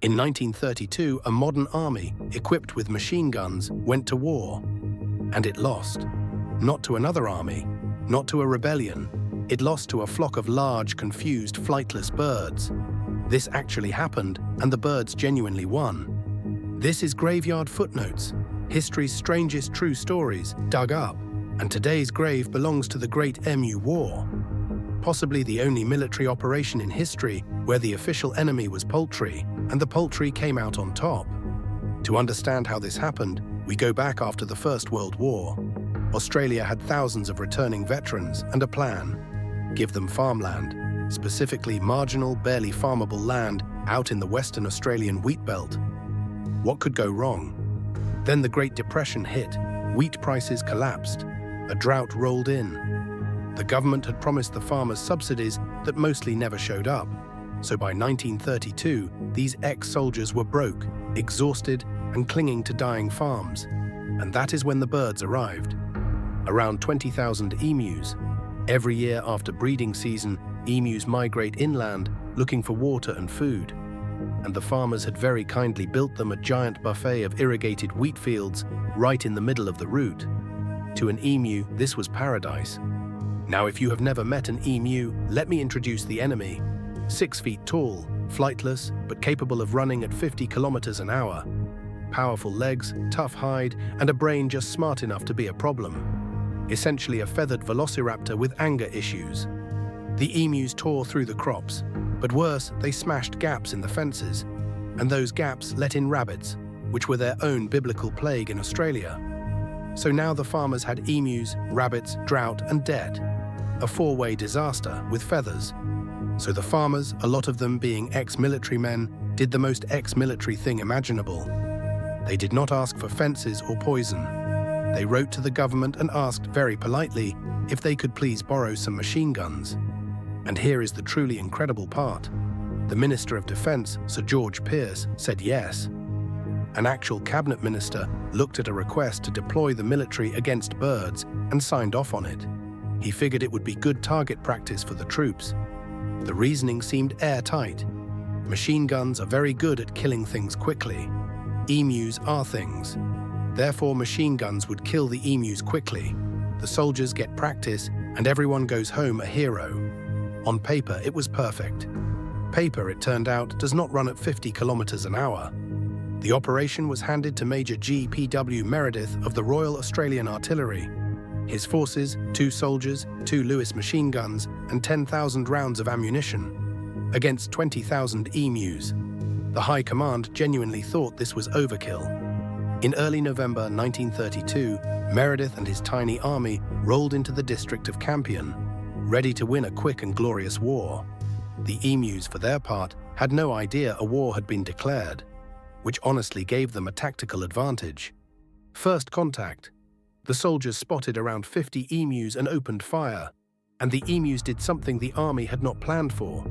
In 1932, a modern army, equipped with machine guns, went to war. And it lost. Not to another army, not to a rebellion. It lost to a flock of large, confused, flightless birds. This actually happened, and the birds genuinely won. This is Graveyard Footnotes, history's strangest true stories dug up, and today's grave belongs to the Great Emu War. Possibly the only military operation in history where the official enemy was poultry, and the poultry came out on top. To understand how this happened, we go back after the First World War. Australia had thousands of returning veterans and a plan. Give them farmland, specifically marginal, barely farmable land out in the Western Australian wheat belt. What could go wrong? Then the Great Depression hit, wheat prices collapsed, a drought rolled in. The government had promised the farmers subsidies that mostly never showed up. So by 1932, these ex-soldiers were broke, exhausted, and clinging to dying farms. And that is when the birds arrived. Around 20,000 emus. Every year after breeding season, emus migrate inland, looking for water and food. And the farmers had very kindly built them a giant buffet of irrigated wheat fields right in the middle of the route. To an emu, this was paradise. Now, if you have never met an emu, let me introduce the enemy. 6 feet tall, flightless, but capable of running at 50 kilometers an hour. Powerful legs, tough hide, and a brain just smart enough to be a problem. Essentially a feathered velociraptor with anger issues. The emus tore through the crops, but worse, they smashed gaps in the fences. And those gaps let in rabbits, which were their own biblical plague in Australia. So now the farmers had emus, rabbits, drought, and debt. A four-way disaster with feathers. So the farmers, a lot of them being ex-military men, did the most ex-military thing imaginable. They did not ask for fences or poison. They wrote to the government and asked very politely if they could please borrow some machine guns. And here is the truly incredible part. The Minister of Defense, Sir George Pearce, said yes. An actual cabinet minister looked at a request to deploy the military against birds and signed off on it. He figured it would be good target practice for the troops. The reasoning seemed airtight. Machine guns are very good at killing things quickly. Emus are things. Therefore, machine guns would kill the emus quickly. The soldiers get practice, and everyone goes home a hero. On paper, it was perfect. Paper, it turned out, does not run at 50 kilometers an hour. The operation was handed to Major G.P.W. Meredith of the Royal Australian Artillery. His forces, 2 soldiers, 2 Lewis machine guns, and 10,000 rounds of ammunition, against 20,000 emus. The High Command genuinely thought this was overkill. In early November 1932, Meredith and his tiny army rolled into the district of Campion, ready to win a quick and glorious war. The emus, for their part, had no idea a war had been declared, which honestly gave them a tactical advantage. First contact. The soldiers spotted around 50 emus and opened fire, and the emus did something the army had not planned for.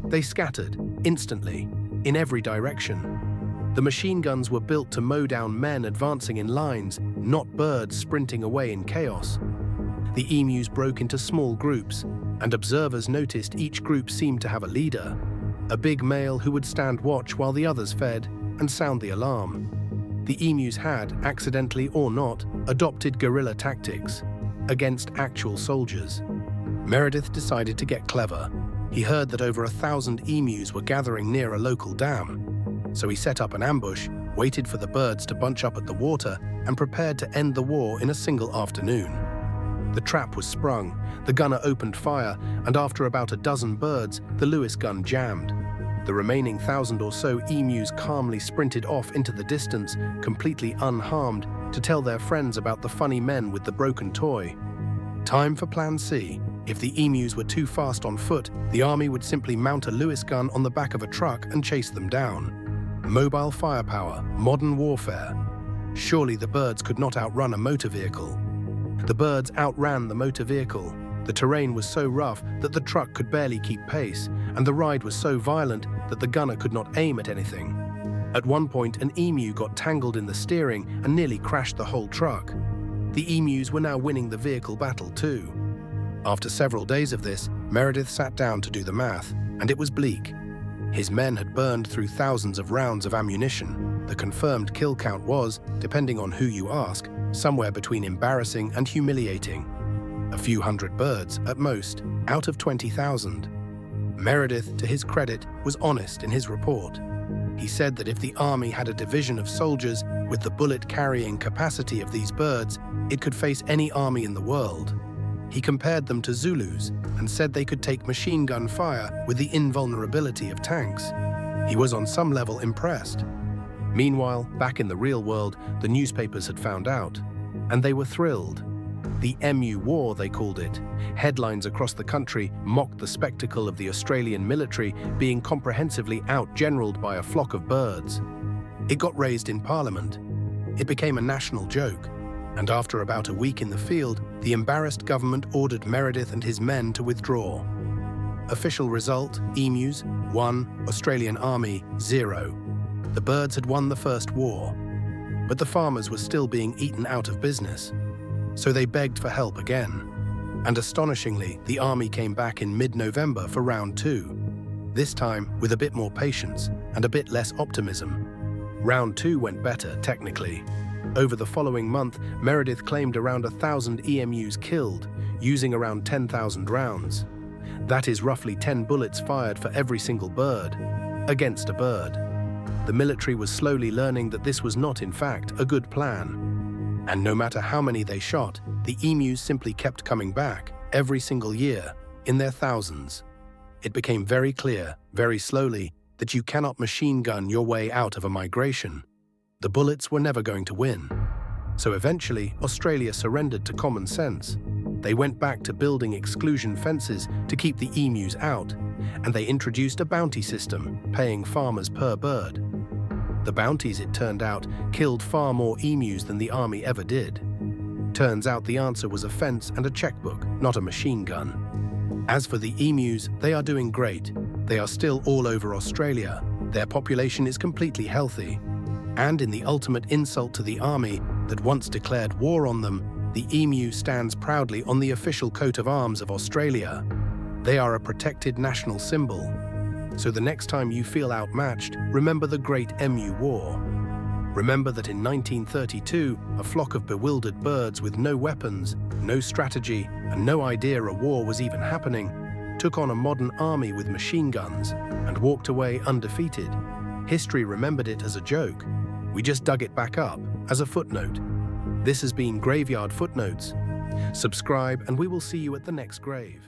They scattered, instantly, in every direction. The machine guns were built to mow down men advancing in lines, not birds sprinting away in chaos. The emus broke into small groups, and observers noticed each group seemed to have a leader, a big male who would stand watch while the others fed and sound the alarm. The emus had, accidentally or not, adopted guerrilla tactics against actual soldiers. Meredith decided to get clever. He heard that over 1,000 emus were gathering near a local dam. So he set up an ambush, waited for the birds to bunch up at the water, and prepared to end the war in a single afternoon. The trap was sprung, the gunner opened fire, and after about a dozen birds, the Lewis gun jammed. The remaining 1,000 or so emus calmly sprinted off into the distance, completely unharmed, to tell their friends about the funny men with the broken toy. Time for Plan C. If the emus were too fast on foot, the army would simply mount a Lewis gun on the back of a truck and chase them down. Mobile firepower, modern warfare. Surely the birds could not outrun a motor vehicle. The birds outran the motor vehicle. The terrain was so rough that the truck could barely keep pace, and the ride was so violent that the gunner could not aim at anything. At one point, an emu got tangled in the steering and nearly crashed the whole truck. The emus were now winning the vehicle battle too. After several days of this, Meredith sat down to do the math, and it was bleak. His men had burned through thousands of rounds of ammunition. The confirmed kill count was, depending on who you ask, somewhere between embarrassing and humiliating. A few hundred birds, at most, out of 20,000. Meredith, to his credit, was honest in his report. He said that if the army had a division of soldiers with the bullet-carrying capacity of these birds, it could face any army in the world. He compared them to Zulus and said they could take machine gun fire with the invulnerability of tanks. He was on some level impressed. Meanwhile, back in the real world, the newspapers had found out, and they were thrilled. The Emu War, they called it. Headlines across the country mocked the spectacle of the Australian military being comprehensively out-generaled by a flock of birds. It got raised in Parliament. It became a national joke. And after about a week in the field, the embarrassed government ordered Meredith and his men to withdraw. Official result, emus, 1, Australian Army, 0. The birds had won the first war. But the farmers were still being eaten out of business. So they begged for help again. And astonishingly, the army came back in mid-November for round 2. This time with a bit more patience and a bit less optimism. Round 2 went better, technically. Over the following month, Meredith claimed around 1,000 emus killed, using around 10,000 rounds. That is roughly 10 bullets fired for every single bird, against a bird. The military was slowly learning that this was not, in fact, a good plan. And no matter how many they shot, the emus simply kept coming back, every single year, in their thousands. It became very clear, very slowly, that you cannot machine gun your way out of a migration. The bullets were never going to win. So eventually, Australia surrendered to common sense. They went back to building exclusion fences to keep the emus out, and they introduced a bounty system, paying farmers per bird. The bounties, it turned out, killed far more emus than the army ever did. Turns out the answer was a fence and a checkbook, not a machine gun. As for the emus, they are doing great. They are still all over Australia. Their population is completely healthy. And in the ultimate insult to the army that once declared war on them, the emu stands proudly on the official coat of arms of Australia. They are a protected national symbol. So the next time you feel outmatched, remember the Great Emu War. Remember that in 1932, a flock of bewildered birds with no weapons, no strategy, and no idea a war was even happening, took on a modern army with machine guns and walked away undefeated. History remembered it as a joke. We just dug it back up as a footnote. This has been Graveyard Footnotes. Subscribe and we will see you at the next grave.